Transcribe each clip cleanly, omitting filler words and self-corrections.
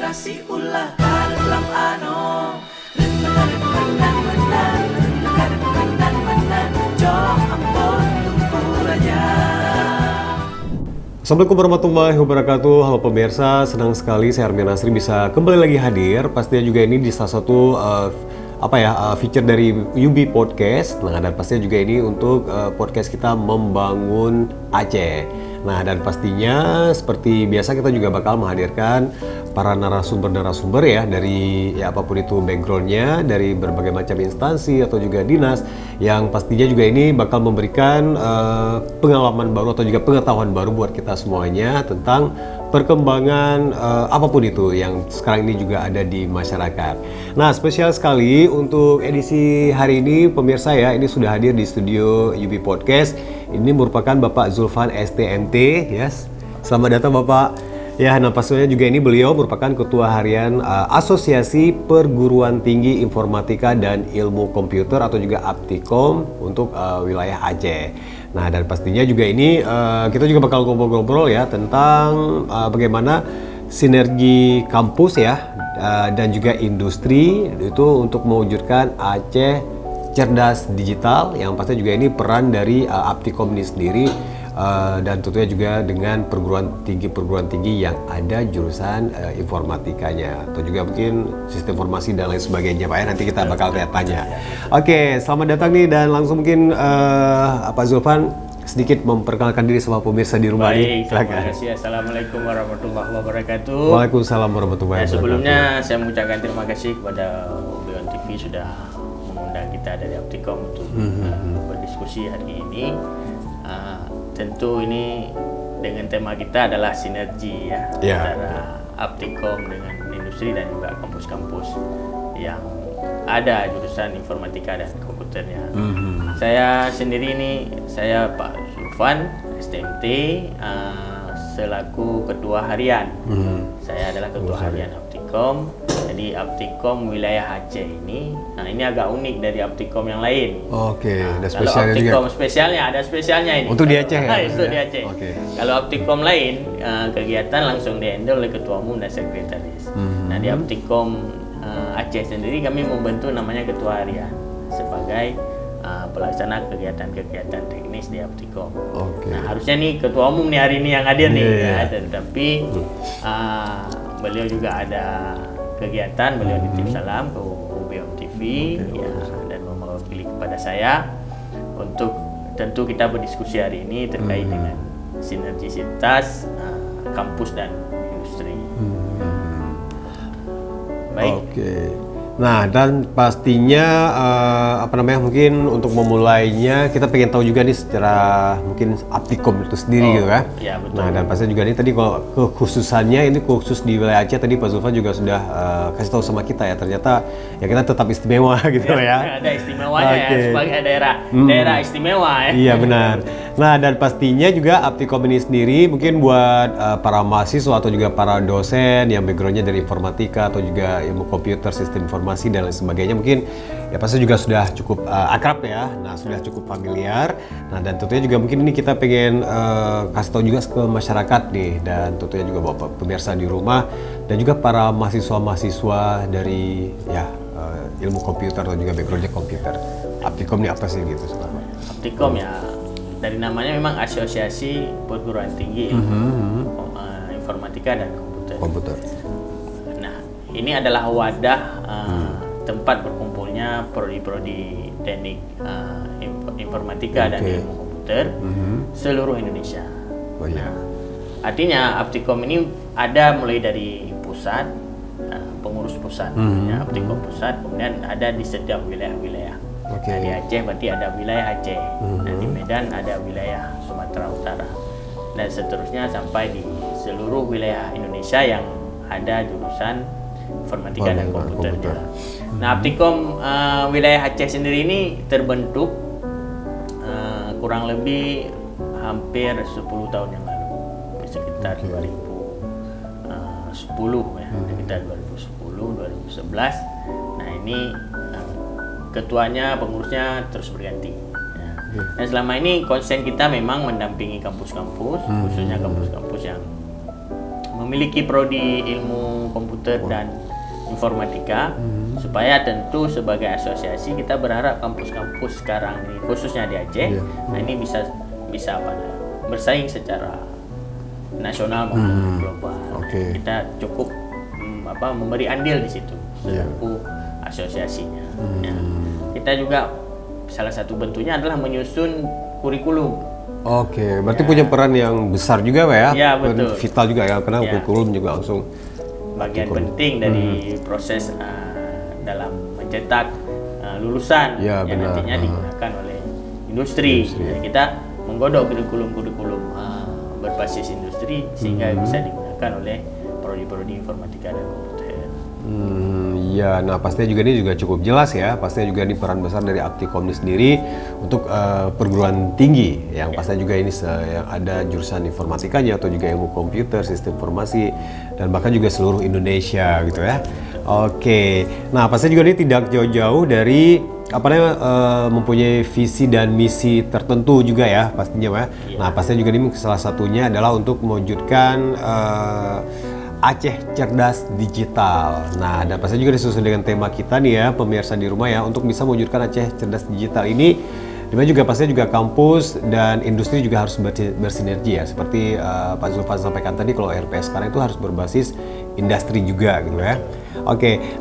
kasih ulah dalam menan jom ampun tuku raja. Assalamualaikum warahmatullahi wabarakatuh. Halo pemirsa, senang sekali saya Armin Nasri bisa kembali lagi hadir. Pastinya juga ini di salah satu feature dari UB Podcast. Nah, dan pastinya juga ini untuk podcast kita Membangun Aceh. Nah, dan pastinya seperti biasa kita juga bakal menghadirkan para narasumber ya dari apapun itu backgroundnya, dari berbagai macam instansi atau juga dinas yang pastinya juga ini bakal memberikan pengalaman baru atau juga pengetahuan baru buat kita semuanya tentang perkembangan apapun itu yang sekarang ini juga ada di masyarakat. Nah, spesial sekali untuk edisi hari ini pemirsa ya, ini sudah hadir di studio UB Podcast. Ini merupakan Bapak Zulfan STMT, yes. Selamat datang Bapak. Ya, nah pastinya juga ini beliau merupakan Ketua Harian Asosiasi Perguruan Tinggi Informatika dan Ilmu Komputer atau juga Aptikom untuk wilayah Aceh. Nah, dan pastinya juga ini kita juga bakal ngobrol-ngobrol ya tentang bagaimana sinergi kampus ya dan juga industri itu untuk mewujudkan Aceh cerdas digital, yang pasti juga ini peran dari Aptikom ini sendiri dan tentunya juga dengan perguruan tinggi yang ada jurusan informatikanya atau juga mungkin sistem informasi dan lain sebagainya Pak ya, nanti kita bakal tanya. Oke, selamat datang nih dan langsung mungkin Pak Zulfan sedikit memperkenalkan diri sama pemirsa di rumah ini. Terima kasih. Assalamualaikum warahmatullahi wabarakatuh. Waalaikumsalam warahmatullahi wabarakatuh. Sebelumnya saya mengucapkan terima kasih kepada Beon TV sudah mengundang kita dari Aptikom untuk berdiskusi hari ini. Tentu ini dengan tema kita adalah sinergi ya antara Aptikom dengan industri dan juga kampus-kampus yang ada jurusan informatika dan komputernya. Saya sendiri ini, saya Pak Zulfan STMT selaku Ketua Harian. Saya adalah Ketua Harian Aptikom. Jadi Aptikom wilayah Aceh ini agak unik dari Aptikom yang lain. Oke, ada Kalau spesialnya Aptikom juga. spesialnya ada spesialnya ini. Untuk di Aceh ya? Itu di Aceh. Oke. Kalau Aptikom lain kegiatan langsung di-handle oleh Ketua Umum dan Sekretaris. Nah, di Aptikom Aceh sendiri kami membentuk namanya Ketua Harian sebagai pelaksana kegiatan-kegiatan teknis di Aptikom. Oke. Nah, harusnya nih Ketua Umum nih hari ini yang hadir nih, ya, tetapi beliau juga ada kegiatan, beliau nitip salam ke Beon TV dan mewakili kepada saya untuk tentu kita berdiskusi hari ini terkait dengan sinergisitas kampus dan industri. Baik. Oke. Nah, dan pastinya mungkin untuk memulainya kita pengen tahu juga nih secara mungkin Aptikom itu sendiri gitu kan. Iya, betul. Nah, dan pastinya juga nih tadi kalau kekhususannya ini khusus di wilayah Aceh, tadi Pak Zulfan juga sudah kasih tahu sama kita ya, ternyata ya kita tetap istimewa gitu ya. Ada istimewanya ya sebagai daerah istimewa ya. Iya benar. Nah, dan pastinya juga Aptikom ini sendiri mungkin buat para mahasiswa atau juga para dosen yang backgroundnya dari informatika atau juga ilmu komputer, sistem informasi dan lain sebagainya, mungkin ya pasti juga sudah cukup akrab ya. Nah, sudah cukup familiar. Nah, dan tentunya juga mungkin ini kita pengen kasih tahu juga ke masyarakat nih, dan tentunya juga bapak pemirsa di rumah dan juga para mahasiswa dari ilmu komputer atau juga backgroundnya komputer. Aptikom ini apa sih gitu sebenarnya? Aptikom ya dari namanya memang Asosiasi Perguruan Tinggi Informatika dan Komputer. Nah, ini adalah wadah tempat berkumpulnya prodi-prodi teknik informatika dan ilmu komputer seluruh Indonesia. Nah, artinya Aptikom ini ada mulai dari pusat, pengurus pusat, Aptikom pusat, kemudian ada di setiap wilayah-wilayah. Nah, di Aceh berarti ada wilayah Aceh, nah, di Medan ada wilayah Sumatera Utara, dan seterusnya sampai di seluruh wilayah Indonesia yang ada jurusan informatika dan komputernya. Nah, Aptikom wilayah Aceh sendiri ini terbentuk kurang lebih hampir 10 tahun yang lalu, sekitar 2010 ya, sekitar 2010, 2011. Nah, ini ketuanya, pengurusnya terus berganti. Ya. Dan selama ini konsen kita memang mendampingi kampus-kampus, khususnya kampus-kampus yang memiliki prodi ilmu komputer dan informatika, supaya tentu sebagai asosiasi kita berharap kampus-kampus sekarang ini khususnya di Aceh, nah ini bisa bersaing secara nasional maupun global. Kita cukup memberi andil di situ selaku asosiasinya. Ya. Kita juga salah satu bentuknya adalah menyusun kurikulum. Berarti punya peran yang besar juga Pak ya? Ya, betul. Vital juga ya, karena kurikulum juga langsung bagian penting dari proses dalam mencetak lulusan yang nantinya digunakan oleh industri. Jadi kita menggodok kurikulum-kurikulum berbasis industri sehingga bisa digunakan oleh prodi-prodi informatika dan komputer. Ya, nah pastinya juga ini juga cukup jelas ya. Pastinya juga ini peran besar dari Aktikom ini sendiri untuk perguruan tinggi yang pastinya juga ini yang ada jurusan informatikanya atau juga ilmu komputer, sistem informasi dan bahkan juga seluruh Indonesia gitu ya. Nah pastinya juga ini tidak jauh-jauh dari mempunyai visi dan misi tertentu juga ya pastinya Pak. Nah pastinya juga ini salah satunya adalah untuk mewujudkan Aceh Cerdas Digital. Nah, dan pastinya juga disusun dengan tema kita nih ya, pemirsa di rumah ya, untuk bisa mewujudkan Aceh Cerdas Digital ini. Dimana juga pastinya juga kampus dan industri juga harus bersinergi ya, seperti Pak Zulfan sampaikan tadi, kalau RPS sekarang itu harus berbasis industri juga gitu ya.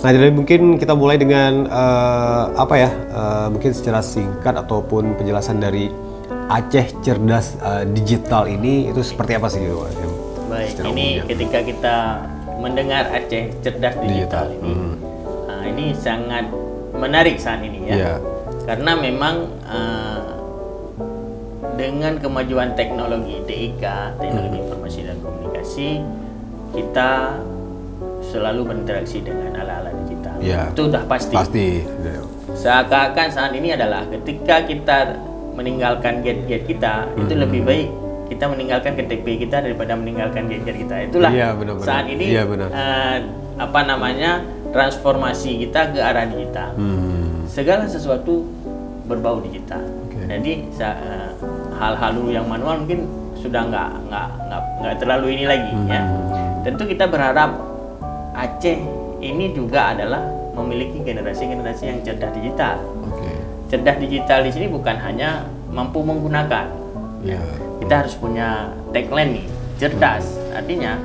Nah jadi mungkin kita mulai dengan mungkin secara singkat ataupun penjelasan dari Aceh Cerdas Digital ini itu seperti apa sih gitu Pak? Baik, ini ketika kita mendengar Aceh Cerdas Digital ini, ini sangat menarik saat ini ya, karena memang dengan kemajuan teknologi TIK, teknologi informasi dan komunikasi, kita selalu berinteraksi dengan ala-ala digital. Itu sudah pasti. Seakan-akan saat ini adalah ketika kita meninggalkan gadget kita, itu lebih baik kita meninggalkan KTP kita daripada meninggalkan gadget kita. Itulah saat ini transformasi kita ke arah digital. Segala sesuatu berbau digital. Jadi hal-hal yang manual mungkin sudah nggak terlalu ini lagi ya. Tentu kita berharap Aceh ini juga adalah memiliki generasi-generasi yang cerdas digital. Cerdas digital di sini bukan hanya mampu menggunakan. Kita harus punya tagline nih, cerdas. Artinya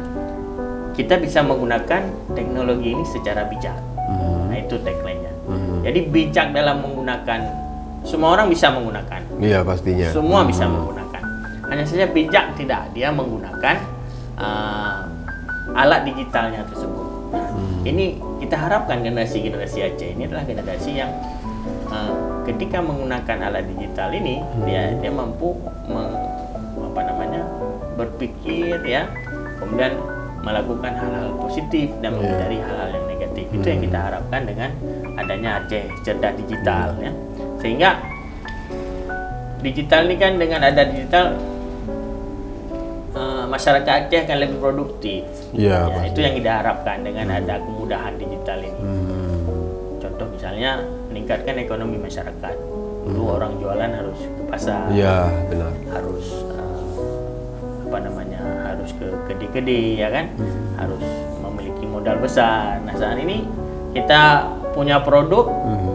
kita bisa menggunakan teknologi ini secara bijak. Nah itu tagline-nya. Jadi bijak dalam menggunakan, semua orang bisa menggunakan. Iya pastinya. Semua bisa menggunakan. Hanya saja bijak tidak dia menggunakan alat digitalnya tersebut. Ini kita harapkan generasi-generasi Aceh ini adalah generasi yang ketika menggunakan alat digital ini dia mampu berpikir ya, kemudian melakukan hal-hal positif dan menghindari hal-hal yang negatif. Itu yang kita harapkan dengan adanya Aceh Cerdas Digital ya. Sehingga digital ini kan, dengan ada digital masyarakat Aceh akan lebih produktif. Itu yang kita harapkan dengan ada kemudahan digital ini. Contoh misalnya meningkatkan ekonomi masyarakat. Dulu orang jualan harus ke pasar. Harus harus ke kedi-kedi ya kan, harus memiliki modal besar. Nah saat ini kita punya produk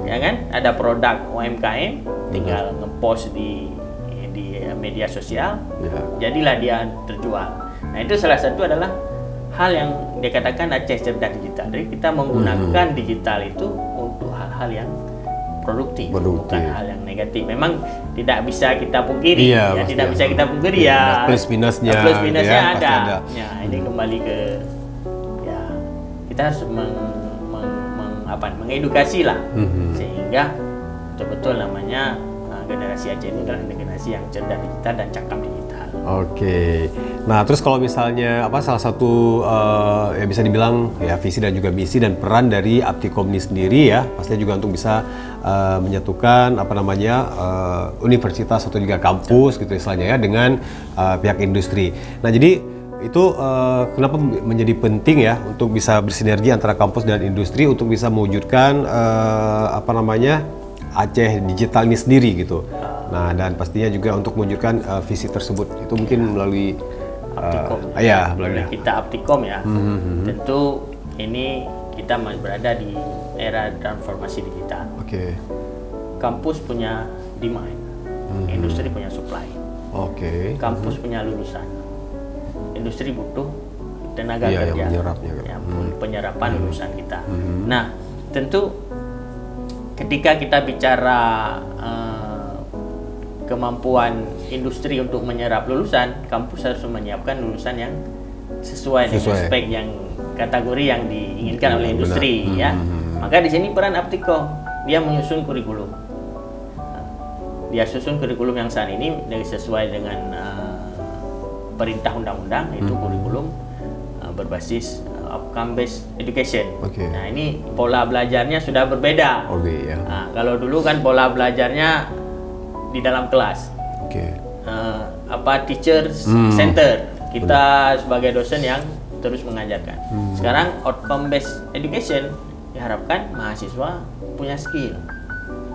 ya kan, ada produk UMKM, tinggal ngepost di media sosial, jadilah dia terjual. Nah itu salah satu adalah hal yang dikatakan Aceh Cerdas Digital. Jadi kita menggunakan digital itu untuk hal-hal yang produktif, bukan hal yang negatif. Memang tidak bisa kita pungkiri, tidak bisa kita pungkiri plus minusnya ada. Ya, ini kembali ke kita harus mengedukasi lah, sehingga betul-betul namanya generasi Aceh ini adalah generasi yang cerdas digital dan cakap digital. Nah terus kalau misalnya salah satu ya bisa dibilang ya visi dan juga misi dan peran dari Aktikom ini sendiri ya, pastinya juga untuk bisa menyatukan universitas atau juga kampus gitu istilahnya ya dengan pihak industri. Nah jadi itu kenapa menjadi penting ya untuk bisa bersinergi antara kampus dan industri untuk bisa mewujudkan Aceh Digital ini sendiri gitu. Nah dan pastinya juga untuk mewujudkan visi tersebut itu mungkin melalui Aptikom. Belanda. Kita Aptikom ya. Tentu ini kita masih berada di era transformasi digital. Oke. Kampus punya demand, industri punya supply. Oke. Kampus punya lulusan, industri butuh tenaga Iya, kerja, yang menyerapnya kan. penyerapan lulusan kita. Nah, tentu ketika kita bicara kemampuan industri untuk menyerap lulusan, kampus harus menyiapkan lulusan yang sesuai dengan spek yang kategori yang diinginkan oleh industri, ya. Maka di sini peran Aptikom, dia menyusun kurikulum. Dia susun kurikulum yang saat ini sesuai dengan perintah undang-undang, itu kurikulum berbasis outcome based education. Nah, ini pola belajarnya sudah berbeda. Nah, kalau dulu kan pola belajarnya di dalam kelas. Teacher center. Kita sebagai dosen yang terus mengajarkan. Sekarang outcome based education diharapkan mahasiswa punya skill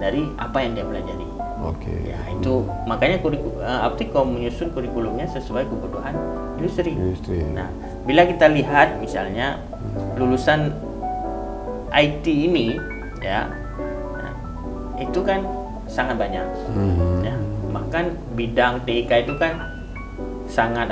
dari apa yang dia pelajari. Ya, itu makanya Aptikom menyusun kurikulumnya sesuai kebutuhan industri. Nah, bila kita lihat misalnya lulusan IT ini, ya, nah, itu kan sangat banyak. Ya, bahkan bidang TIK itu kan sangat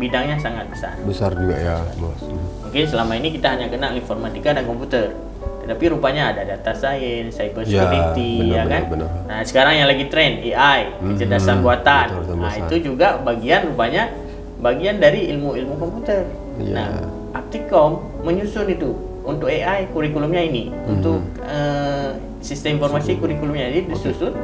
bidangnya sangat besar. Besar juga ya, Bos. Mungkin selama ini kita hanya kenal informatika dan komputer, tetapi rupanya ada data science, cyber security, benar. Nah, sekarang yang lagi tren AI, kecerdasan buatan. Nah, itu juga bagian dari ilmu komputer. Nah, Aptikom menyusun itu untuk AI kurikulumnya ini, untuk sistem informasi kurikulumnya ini disusun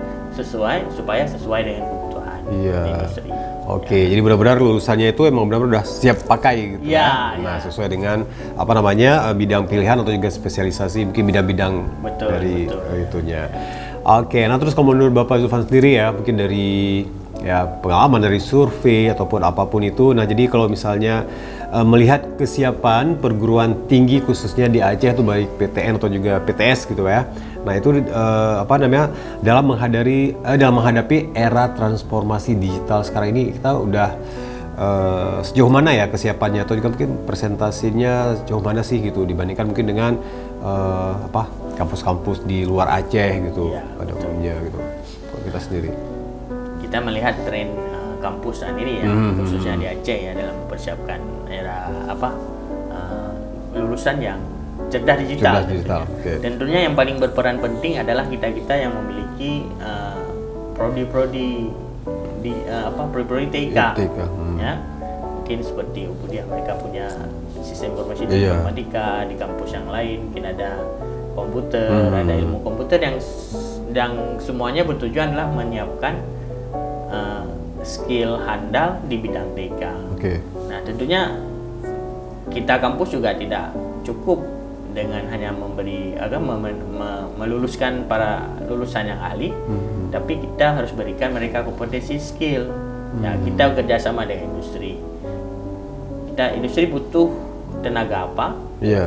supaya sesuai dengan kebutuhan industri. Jadi benar-benar lulusannya itu emang benar-benar udah siap pakai gitu. Sesuai dengan bidang pilihan atau juga spesialisasi mungkin bidang-bidang dari itunya. Nah terus kalau menurut Bapak Zulfan sendiri ya, mungkin dari pengalaman dari survei ataupun apapun itu, nah jadi kalau misalnya melihat kesiapan perguruan tinggi khususnya di Aceh itu baik PTN atau juga PTS gitu ya. Nah itu dalam menghadapi era transformasi digital sekarang ini, kita udah sejauh mana ya kesiapannya, atau juga mungkin presentasinya sejauh mana sih gitu dibandingkan mungkin dengan kampus-kampus di luar Aceh gitu pada umumnya gitu, kalau kita sendiri. Kita melihat tren kampus saat ini ya, khususnya di Aceh ya, dalam mempersiapkan era lulusan yang cerdas digital. Tentunya yang paling berperan penting adalah kita yang memiliki prodi-prodi TIK. Ya, mungkin seperti Ubudiah, mereka punya sistem informasi dan informatika. Di kampus yang lain mungkin ada komputer, ada ilmu komputer yang semuanya bertujuan adalah menyiapkan skill handal di bidang TIK. Nah, tentunya kita kampus juga tidak cukup dengan hanya meluluskan para lulusan yang ahli, tapi kita harus berikan mereka kompetensi skill. Ya, kita bekerja sama dengan industri. Industri butuh tenaga apa,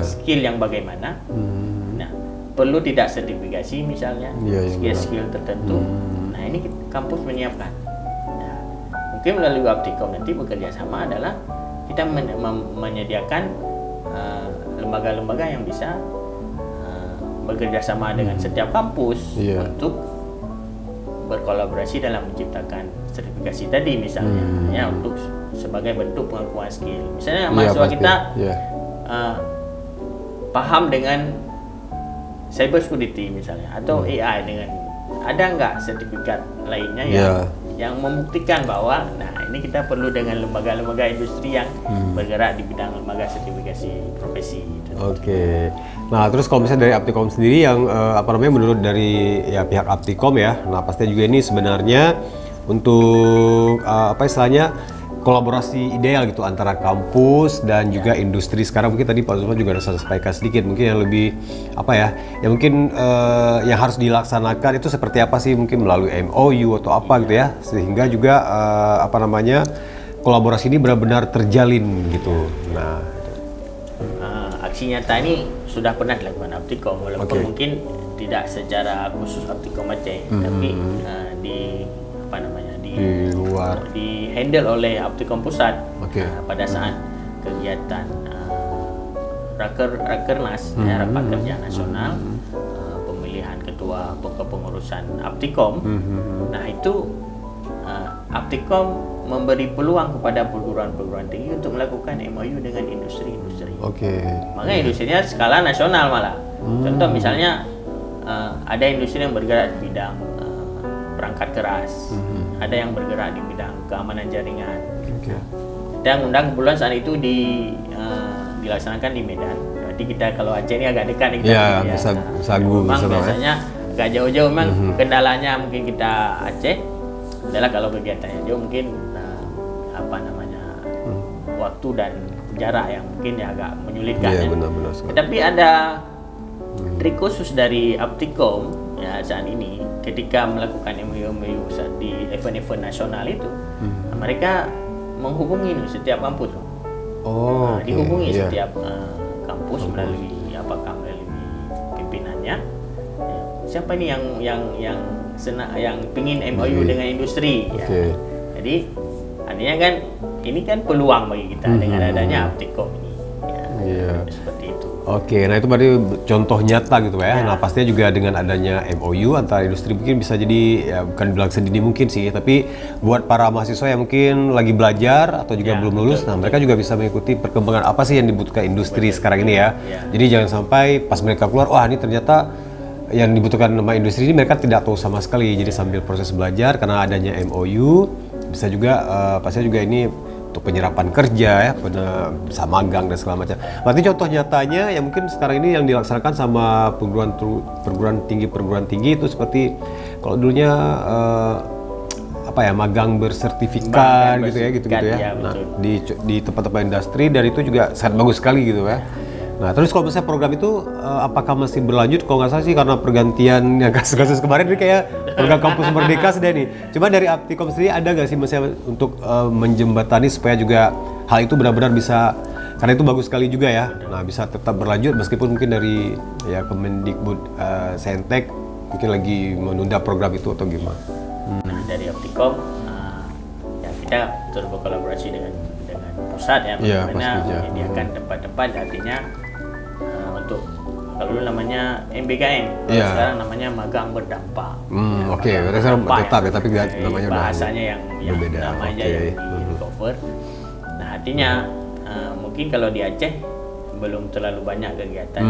skill yang bagaimana. Nah, perlu tidak sertifikasi misalnya, skill tertentu. Nah, ini kampus menyiapkan. Nah, mungkin melalui Aptikom nanti bekerja sama adalah kita menyediakan lembaga-lembaga yang bisa bekerja sama dengan setiap kampus untuk berkolaborasi dalam menciptakan sertifikasi tadi misalnya, ya, untuk sebagai bentuk pengakuan skill. Misalnya mahasiswa kita paham dengan cyber security misalnya, atau AI, dengan ada nggak sertifikat lainnya yang membuktikan bahwa ini kita perlu dengan lembaga-lembaga industri yang bergerak di bidang lembaga sertifikasi profesi. Nah terus kalau misalnya dari Aptikom sendiri yang menurut dari pihak Aptikom ya, nah pasti juga ini sebenarnya untuk kolaborasi ideal gitu antara kampus dan juga industri. Sekarang mungkin tadi Pak Zulfan juga ada sampaikan sedikit, mungkin yang lebih yang harus dilaksanakan itu seperti apa sih, mungkin melalui MOU atau apa gitu ya, sehingga juga kolaborasi ini benar-benar terjalin gitu. Nah, aksi nyata ini sudah pernah dilakukan Aptikom, walaupun mungkin tidak secara khusus Aptikom Aceh, tapi di di luar, di handle oleh Aptikom Pusat. Oke. Pada saat kegiatan Rakernas, Rapat Kerja Nasional, pemilihan ketua kepengurusan Aptikom. Nah itu Aptikom memberi peluang kepada perguruan-perguruan tinggi untuk melakukan MOU dengan industri-industri. Oke. Makanya industrinya skala nasional malah. Contoh misalnya ada industri yang bergerak di bidang perangkat keras, ada yang bergerak di bidang keamanan jaringan. Oke. Dan undang kebetulan saat itu dilaksanakan di Medan. Berarti kita kalau Aceh ini agak dekat nih kita. Ya, bisa Sagu memang bisa biasanya agak jauh-jauh memang kendalanya mungkin kita Aceh adalah kalau kegiatannya jauh mungkin waktu dan jarak yang mungkin agak menyulitkan. Iya, ya. benar-benar sekali. Tapi ada trik khusus dari Aptikom ya saat ini ketika melakukan MOU di event-event nasional itu, mereka menghubungi setiap kampus. Dihubungi setiap kampus melalui melalui pimpinannya. Ya, siapa ini yang pingin MOU dengan industri? Ya. Jadi artinya kan ini kan peluang bagi kita dengan adanya Aptikom ini. Ya, seperti itu. Oke, nah itu berarti contoh nyata gitu ya. Nah pastinya juga dengan adanya MOU antara industri mungkin bisa jadi ya bukan bilang sedini mungkin sih, tapi buat para mahasiswa yang mungkin lagi belajar atau juga belum lulus, mereka juga bisa mengikuti perkembangan apa sih yang dibutuhkan industri sekarang ini ya. Jadi jangan sampai pas mereka keluar, wah ini ternyata yang dibutuhkan sama industri ini mereka tidak tahu sama sekali. Jadi sambil proses belajar karena adanya MOU bisa juga pastinya juga ini untuk penyerapan kerja ya, bisa magang dan segala macam. Berarti contoh nyatanya yang mungkin sekarang ini yang dilaksanakan sama perguruan tinggi itu seperti kalau dulunya magang bersertifikat gitu ya. Nah, di tempat-tempat industri dan itu juga sangat bagus sekali gitu ya. Nah, terus kalau misalnya program itu apakah masih berlanjut? Kalau nggak salah sih karena pergantian yang kasus-kasus kemarin ini kayak program Kampus Merdeka sudah nih. Cuma dari Aptikom sendiri ada nggak sih misalnya untuk menjembatani supaya juga hal itu benar-benar bisa, karena itu bagus sekali juga ya. Nah, bisa tetap berlanjut meskipun mungkin dari ya Kemendikbud Saintek mungkin lagi menunda program itu atau gimana? Nah, dari Aptikom ya kita terus berkolaborasi dengan pusat ya, bagaimana menyediakan tempat-tempat artinya untuk kalau dulu namanya MBKM, sekarang namanya magang berdampak. Tetap ya, tapi namanya bahasanya yang berbeda. Namanya yang di cover. Nah artinya mungkin kalau di Aceh belum terlalu banyak kegiatan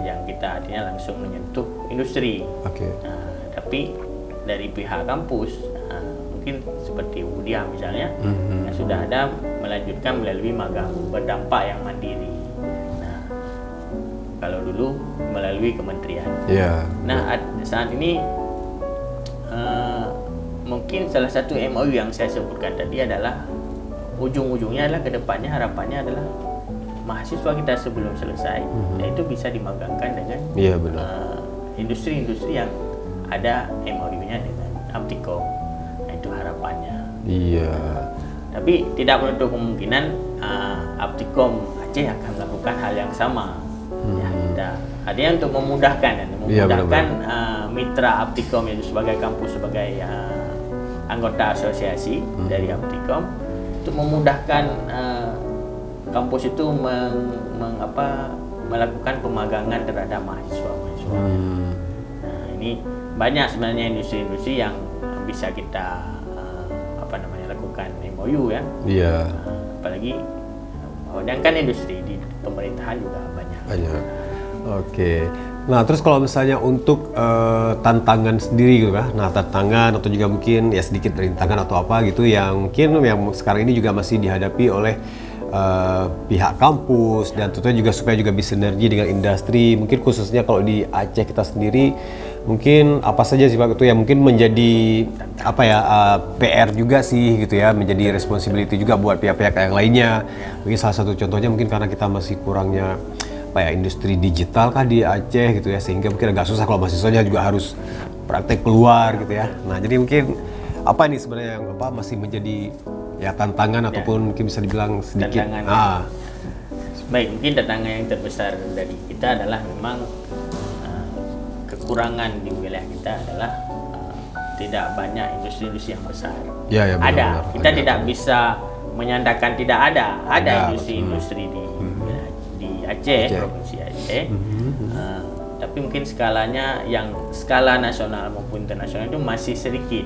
yang kita artinya langsung menyentuh industri. Tapi dari pihak kampus mungkin seperti Udia misalnya sudah ada melanjutkan melalui magang berdampak yang mandiri. Nah, kalau dulu melalui kementerian. Nah, saat ini mungkin salah satu MOU yang saya sebutkan tadi adalah ujung-ujungnya adalah kedepannya harapannya adalah mahasiswa kita sebelum selesai yaitu bisa dimagangkan dengan industri-industri yang ada MOU-nya dengan Aptikom. Nah, itu harapannya. Tapi tidak menutup kemungkinan Aptikom Aceh akan melakukan hal yang sama. Artinya untuk memudahkan mitra Aptikom itu sebagai kampus, sebagai anggota asosiasi dari Aptikom untuk memudahkan kampus itu melakukan pemagangan terhadap mahasiswa-mahasiswa. Nah, ini banyak sebenarnya industri-industri yang bisa kita lakukan MOU ya. Apalagi dan kan industri di pemerintahan juga banyak. Oke. Nah, terus kalau misalnya untuk tantangan sendiri gitu kan. Nah, tantangan atau juga mungkin ya sedikit rintangan atau apa gitu yang mungkin yang sekarang ini juga masih dihadapi oleh pihak kampus dan tentunya juga supaya juga bisa sinergi dengan industri. Mungkin khususnya kalau di Aceh kita sendiri mungkin apa saja sih Pak itu yang mungkin menjadi PR juga sih gitu ya, menjadi responsibility juga buat pihak-pihak yang lainnya. Mungkin salah satu contohnya mungkin karena kita masih kurangnya industri digital kan di Aceh gitu ya, sehingga mungkin agak susah kalau mahasiswanya juga harus praktek keluar gitu ya. Nah, jadi mungkin apa nih sebenarnya yang masih menjadi tantangan ataupun mungkin bisa dibilang sedikit baik, mungkin tantangan yang terbesar dari kita adalah memang kekurangan di wilayah kita adalah tidak banyak industri-industri yang besar. Ya, benar, Ada, benar. kita Ada. tidak bisa menyandarkan tidak ada. Ada Ada, industri-industri di Aceh, Aceh. provinsi Aceh. Tapi mungkin skalanya yang skala nasional maupun internasional itu masih sedikit.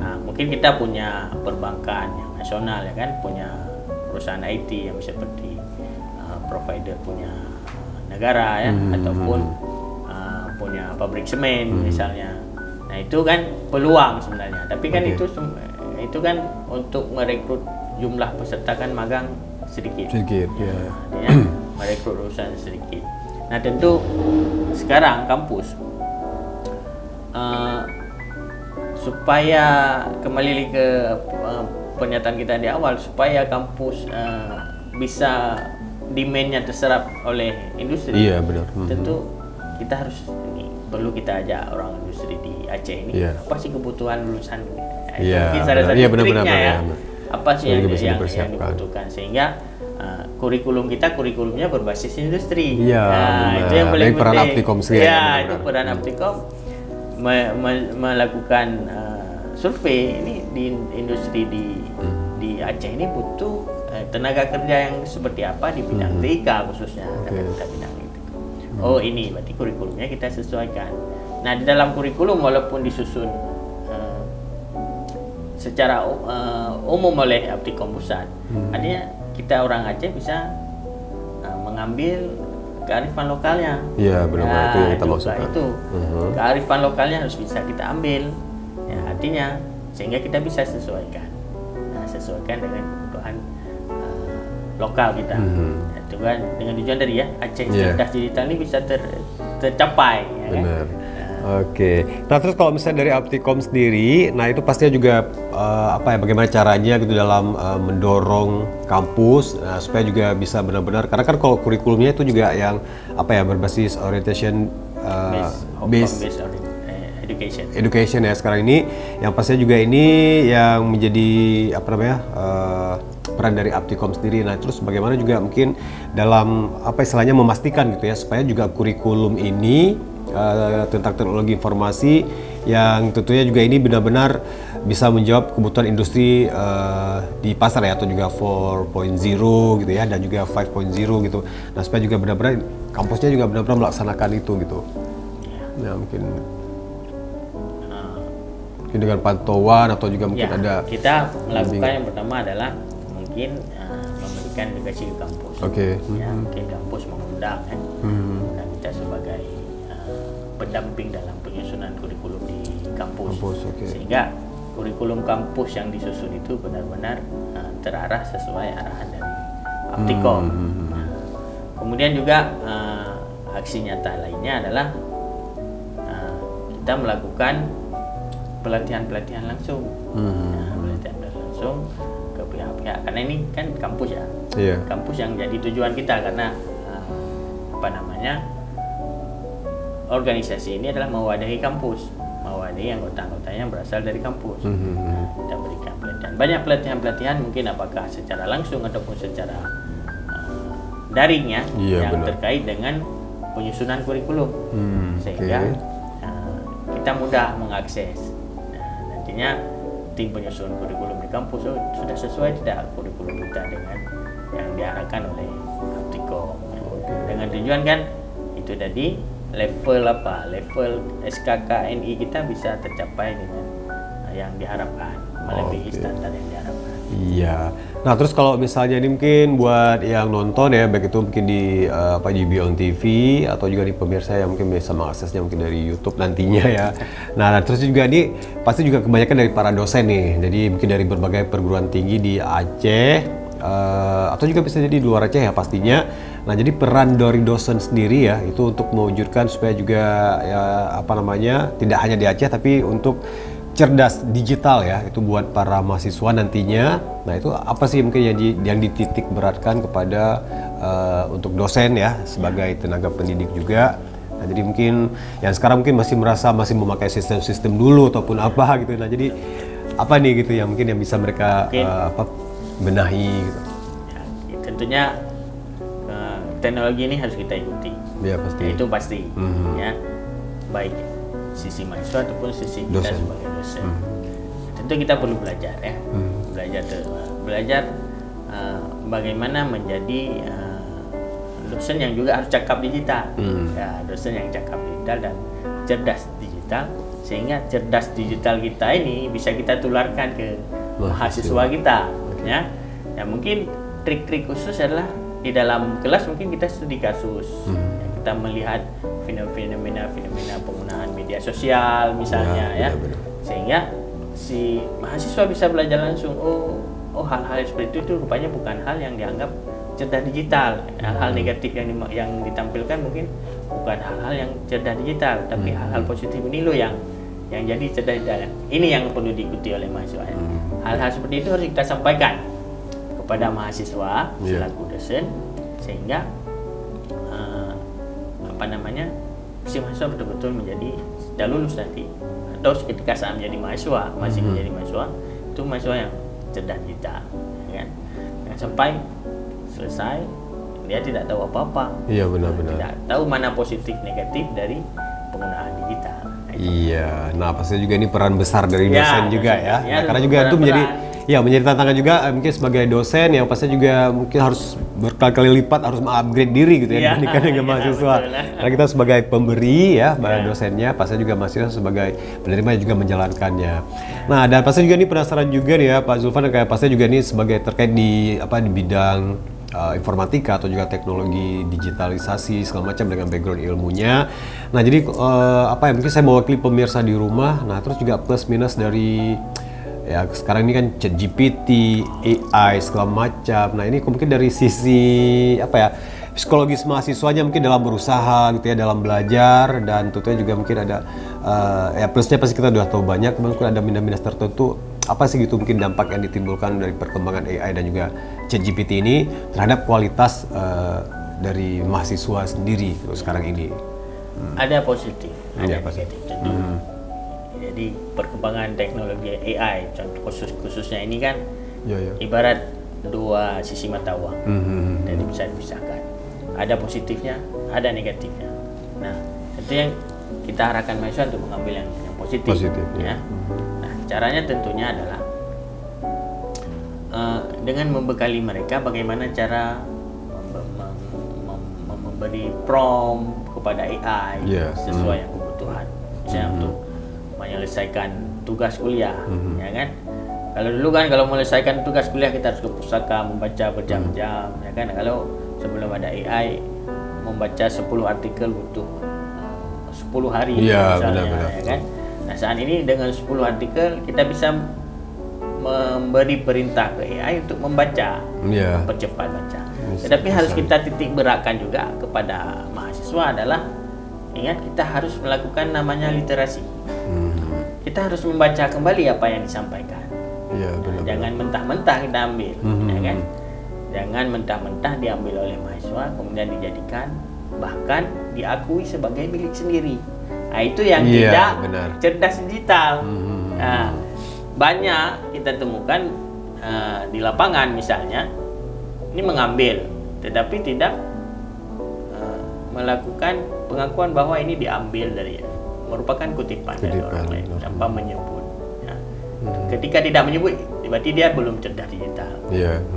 Nah, mungkin kita punya perbankan yang nasional ya kan, punya perusahaan IT yang seperti provider punya negara ya, ataupun punya pabrik semen misalnya. Nah, itu kan peluang sebenarnya. Tapi kan itu kan untuk merekrut jumlah peserta kan magang sedikit. Sedikit, ya. Artinya merekrut lulusan sedikit. Nah, tentu sekarang kampus supaya kembali ke pernyataan kita di awal, supaya kampus bisa demand-nya terserap oleh industri. Iya, benar. Tentu kita harus perlu kita ajak orang industri di Aceh ini. Iya. Apa sih kebutuhan lulusan? Nah, itu Iya, mungkin salah benar. satu Iya, benar, triknya benar, ya. benar. Apa sih Jadi yang bisa dipersiapkan. dibutuhkan, sehingga kurikulumnya berbasis industri. Iya, benar. Itu yang paling Dari peran penting. Aptikom sendiri, Ya, benar-benar. itu peran Aptikom melakukan survei ini di industri di Aceh ini butuh tenaga kerja yang seperti apa di bidang TIK khususnya, kita bidang itu. Oh, ini berarti kurikulumnya kita sesuaikan. Nah, di dalam kurikulum walaupun disusun secara umum oleh Aptikom Pusat, artinya kita orang Aceh bisa mengambil kearifan lokalnya. Iya, benar-benar itu yang kita juga maksudkan. itu. Kearifan lokalnya harus bisa kita ambil. Ya, artinya sehingga kita bisa sesuaikan. Nah, sesuaikan dengan kebutuhan lokal kita. Itu kan dengan tujuan dari ya Aceh cerdas digital ini bisa tercapai. Ya, Benar. kan? Oke. Nah, terus kalau misalnya dari Aptikom sendiri, nah itu pastinya juga bagaimana caranya gitu dalam mendorong kampus supaya juga bisa benar-benar, karena kan kalau kurikulumnya itu juga yang berbasis orientation based education ya sekarang ini, yang pastinya juga ini yang menjadi peran dari Aptikom sendiri. Nah, terus bagaimana juga mungkin dalam istilahnya memastikan gitu ya supaya juga kurikulum ini tentang teknologi informasi yang tentunya juga ini benar-benar bisa menjawab kebutuhan industri di pasar ya, atau juga 4.0 gitu ya, dan juga 5.0 gitu. Nah, supaya juga benar-benar kampusnya juga benar-benar melaksanakan itu gitu. Nah, mungkin dengan pantauan atau juga mungkin ada kita melakukan yang pertama adalah mungkin memberikan edukasi ke kampus. Ya, mungkin kampus mengundang mengundang kita sebagai pendamping dalam penyusunan kurikulum di kampus. Sehingga kurikulum kampus yang disusun itu benar-benar terarah sesuai arahan dari Aptikom. Kemudian juga aksi nyata lainnya adalah kita melakukan pelatihan-pelatihan langsung. Pelatihan langsung ke pihak-pihak, karena ini kan kampus ya. Kampus yang jadi tujuan kita, karena organisasi ini adalah mewadahi kampus, mewadahi anggota-anggotanya yang berasal dari kampus. Kita berikan pelatihan, banyak pelatihan-pelatihan, mungkin apakah secara langsung ataupun secara daring ya, yang terkait dengan penyusunan kurikulum, sehingga kita mudah mengakses. Nah, nantinya tim penyusun kurikulum di kampus sudah sesuai tidak kurikulum kita dengan yang diarahkan oleh Aptikom. Dengan tujuan kan itu tadi level SKKNI kita bisa tercapai dengan yang diharapkan, melebihi standar yang diharapkan. Iya. Nah, terus kalau misalnya ini mungkin buat yang nonton ya, baik itu mungkin di UB On TV atau juga di pemirsa yang mungkin bisa mengaksesnya mungkin dari YouTube nantinya ya. Nah, terus juga ini pasti juga kebanyakan dari para dosen nih. Jadi mungkin dari berbagai perguruan tinggi di Aceh atau juga bisa jadi di luar Aceh ya pastinya. Nah, jadi peran dari dosen sendiri ya itu untuk mewujudkan supaya juga tidak hanya di Aceh tapi untuk cerdas digital ya, itu buat para mahasiswa nantinya. Nah, itu apa sih mungkin yang dititik beratkan kepada untuk dosen ya sebagai tenaga pendidik juga. Nah, jadi mungkin yang sekarang mungkin masih memakai sistem-sistem dulu ataupun apa gitu. Nah, jadi apa nih gitu yang mungkin yang bisa mereka benahi gitu. Ya, tentunya teknologi ini harus kita ikuti. Ya, pasti. Itu pasti ya. Baik sisi mahasiswa ataupun sisi kita Dosen. sebagai dosen. Tentu kita perlu belajar ya, belajar bagaimana menjadi dosen yang juga harus cakap digital, ya dosen yang cakap digital dan cerdas digital, sehingga cerdas digital kita ini bisa kita tularkan ke mahasiswa kita, ya. Ya mungkin trik-trik khusus adalah di dalam kelas mungkin kita studi kasus, ya, kita melihat fenomena penggunaan media sosial misalnya, ya, benar-benar. sehingga si mahasiswa bisa belajar langsung, oh hal-hal seperti itu rupanya bukan hal yang dianggap cerdas digital. Hal-hal negatif yang ditampilkan mungkin bukan hal-hal yang cerdas digital, tapi hal-hal positif ini loh yang jadi cerdas digital. Ini yang perlu diikuti oleh mahasiswa. Hal-hal seperti itu harus kita sampaikan kepada mahasiswa selaku dosen, sehingga si mahasiswa betul-betul menjadi sudah lulus nanti, atau ketika saat menjadi mahasiswa, masih menjadi mahasiswa, itu mahasiswa yang cerdas digital, ya kan? Yang sampai selesai dia tidak tahu apa-apa, benar-benar tidak tahu mana positif negatif dari penggunaan digital. Iya, nah pasti juga ini peran besar dari dosen juga ya. Ya, Nah, karena juga itu peran. menjadi tantangan juga mungkin sebagai dosen yang pasti juga mungkin harus berkali-kali lipat harus mengupgrade diri gitu ya dibandingkan dengan mahasiswa. Karena kita sebagai pemberi ya, dosennya, pasti juga mahasiswa sebagai penerima juga menjalankannya. Nah, dan pasti juga ini penasaran juga nih ya Pak Zulfan, kayak pasti juga ini sebagai terkait di bidang informatika atau juga teknologi digitalisasi segala macam dengan background ilmunya. Nah, jadi mungkin saya mewakili pemirsa di rumah. Nah, terus juga plus minus dari ya sekarang ini kan ChatGPT, AI segala macam. Nah, ini mungkin dari sisi psikologis mahasiswanya mungkin dalam berusaha gitu ya, dalam belajar, dan tentunya juga mungkin ada plusnya pasti kita udah tahu banyak, mungkin ada minus tertentu. Apa sih gitu mungkin dampak yang ditimbulkan dari perkembangan AI dan juga ChatGPT ini terhadap kualitas dari mahasiswa sendiri gitu, sekarang ini? Ada positif, ada positif. negatif tentu. Jadi perkembangan teknologi AI, contoh khususnya ini kan ibarat dua sisi mata uang, jadi bisa dipisahkan. Ada positifnya, ada negatifnya. Nah, itu yang kita arahkan mahasiswa untuk mengambil yang positif, ya. Nah, caranya tentunya adalah dengan membekali mereka bagaimana cara memberi prompt kepada AI sesuai yang kebutuhan. Misalnya untuk menyelesaikan tugas kuliah, ya kan? Kalau dulu kan kalau menyelesaikan tugas kuliah kita harus ke pusaka membaca berjam-jam, ya kan? Kalau sebelum ada AI membaca 10 artikel butuh 10 hari misalnya, ya kan? Nah, saat ini dengan 10 artikel kita bisa memberi perintah ke AI untuk membaca, percepat baca. Tetapi harus kita titik beratkan juga kepada mahasiswa adalah ingat kita harus melakukan namanya literasi. Kita harus membaca kembali apa yang disampaikan. Jangan mentah-mentah kita ambil, ya kan? Jangan mentah-mentah diambil oleh mahasiswa kemudian dijadikan bahkan diakui sebagai milik sendiri. Nah, itu yang tidak cerdas digital. Nah, banyak kita temukan di lapangan misalnya ini mengambil tetapi tidak melakukan pengakuan bahwa ini diambil dari merupakan kutipan dari orang lain tanpa menyebut. Ya. Ketika tidak menyebut, berarti dia belum cerdas digital.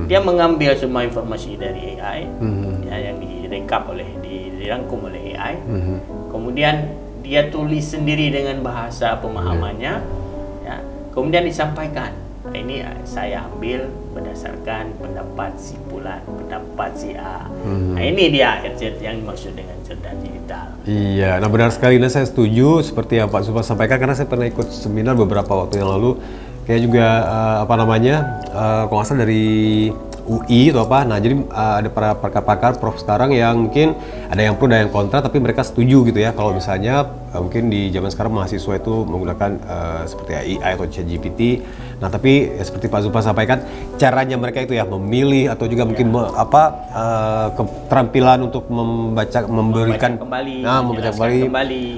Dia mengambil semua informasi dari AI yang dirangkum oleh AI. Kemudian dia tulis sendiri dengan bahasa pemahamannya, ya. Kemudian disampaikan. Ini saya ambil berdasarkan pendapat si Fulan, pendapat si A. Nah, ini dia yang dimaksud dengan cerdas digital. Iya, nah benar sekali. Nah, saya setuju seperti yang Pak Zulfan sampaikan karena saya pernah ikut seminar beberapa waktu yang lalu. Kayak juga kalau nggak salah dari UI atau apa. Nah, jadi ada para pakar-pakar prof sekarang yang mungkin ada yang pro dan yang kontra, tapi mereka setuju gitu ya kalau misalnya mungkin di zaman sekarang mahasiswa itu menggunakan seperti AI atau ChatGPT. Nah, tapi seperti Pak Zulfan sampaikan, caranya mereka itu ya memilih atau juga mungkin keterampilan untuk membaca kembali,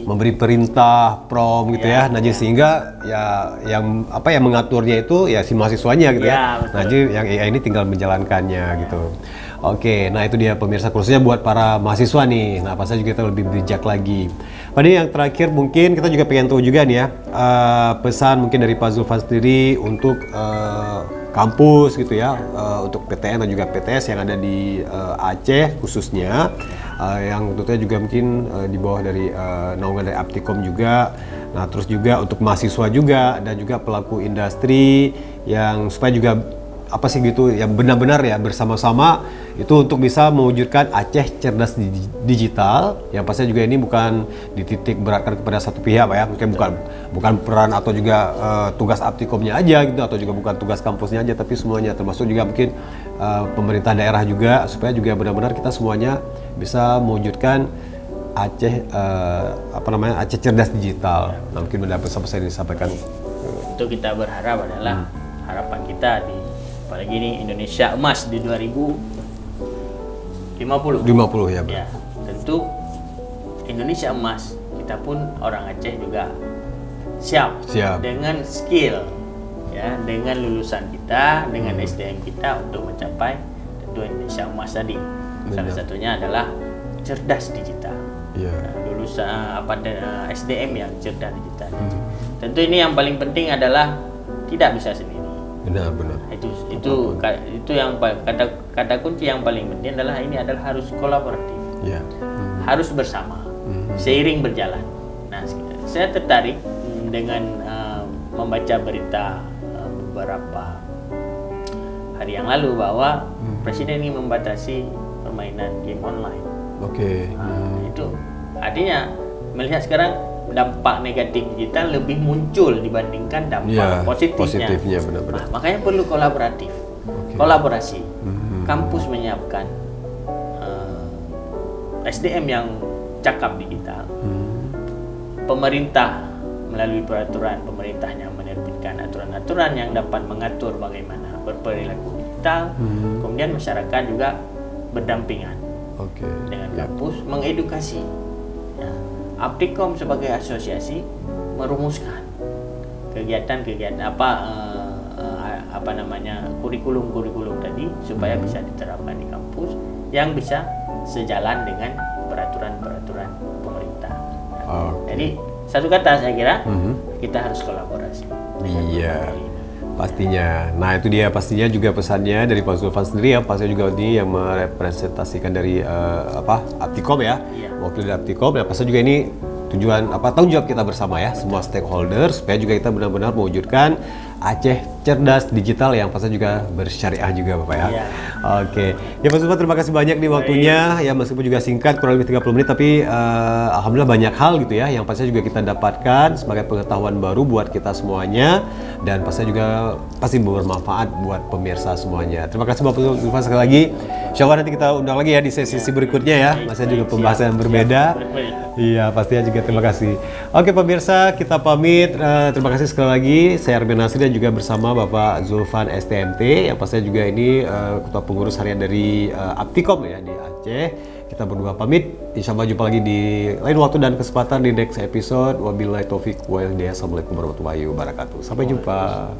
memberi perintah, prompt gitu ya. Nah, jadi sehingga ya yang mengaturnya itu ya si mahasiswanya gitu ya. Nah, jadi yang AI ini tinggal menjalankannya gitu. Oke, nah itu dia pemirsa, khususnya buat para mahasiswa nih. Nah, pasti juga kita lebih bijak lagi. Pada yang terakhir mungkin kita juga pengen tahu juga nih ya, pesan mungkin dari Pak Zulfan sendiri untuk kampus gitu ya, untuk PTN dan juga PTS yang ada di Aceh khususnya, yang tentunya juga mungkin di bawah dari naungan dari Aptikom juga. Nah, terus juga untuk mahasiswa juga dan juga pelaku industri yang supaya juga apa sih gitu yang benar-benar ya bersama-sama itu untuk bisa mewujudkan Aceh cerdas digital, yang pastinya juga ini bukan dititik beratkan kepada satu pihak Pak ya, mungkin bukan peran atau juga tugas Aptikomnya aja gitu, atau juga bukan tugas kampusnya aja, tapi semuanya, termasuk juga mungkin pemerintah daerah juga, supaya juga benar-benar kita semuanya bisa mewujudkan Aceh Aceh cerdas digital. Nah, mungkin benar pesan-pesan yang disampaikan. Itu kita berharap adalah harapan kita di apalagi ini Indonesia emas di 2050 ya, Bang. ya, tentu Indonesia emas, kita pun orang Aceh juga siap. Dengan skill ya, dengan lulusan kita, dengan SDM kita untuk mencapai tentu Indonesia emas tadi. Salah satunya adalah cerdas digital. Lulusan SDM yang cerdas digital. Tentu ini yang paling penting adalah tidak bisa sendiri. Benar. Itu yang kata kunci yang paling penting adalah ini adalah harus kolaboratif. Harus bersama, seiring berjalan. Nah, saya tertarik dengan membaca berita beberapa hari yang lalu bahwa Presiden ingin membatasi permainan game online. Itu artinya melihat sekarang dampak negatif digital lebih muncul dibandingkan dampak positifnya. Benar-benar. Nah, makanya perlu kolaborasi. Kampus menyiapkan SDM yang cakap digital. Pemerintah melalui peraturan pemerintahnya menerbitkan aturan-aturan yang dapat mengatur bagaimana berperilaku digital. Kemudian masyarakat juga berdampingan dengan kampus mengedukasi. Aptikom sebagai asosiasi merumuskan kegiatan-kegiatan kurikulum tadi supaya bisa diterapkan di kampus yang bisa sejalan dengan peraturan-peraturan pemerintah. Jadi satu kata saya kira kita harus kolaborasi. Iya. Pastinya. Nah, itu dia pastinya juga pesannya dari Pak Zulfan sendiri ya, pastinya juga ini yang merepresentasikan dari Aptikom ya. Wakil dari Aptikom, ya pasti juga ini tujuan tanggung jawab kita bersama ya, semua stakeholder, supaya juga kita benar-benar mewujudkan Aceh cerdas digital yang pasti juga bersyariah juga Bapak ya. Oke. Ya Pak Zulfan, terima kasih banyak nih waktunya. Ya meskipun juga singkat kurang lebih 30 menit, tapi alhamdulillah banyak hal gitu ya yang pasti juga kita dapatkan sebagai pengetahuan baru buat kita semuanya, dan pasti juga bermanfaat buat pemirsa semuanya. Terima kasih Bapak Zulfan sekali lagi. Insyaallah nanti kita undang lagi ya di sesi berikutnya ya. Masih juga pembahasan yang berbeda. Iya, pastinya juga terima kasih. Oke pemirsa, kita pamit. Terima kasih sekali lagi. Saya Armin Nasri dan juga bersama Bapak Zulfan STMT yang pastinya juga ini ketua pengurus harian dari Aptikom ya di Aceh. Kita berdua pamit. Insyaallah jumpa lagi di lain waktu dan kesempatan di next episode. Wabillahi taufik wal hidayah. Assalamualaikum warahmatullahi wabarakatuh. Sampai jumpa.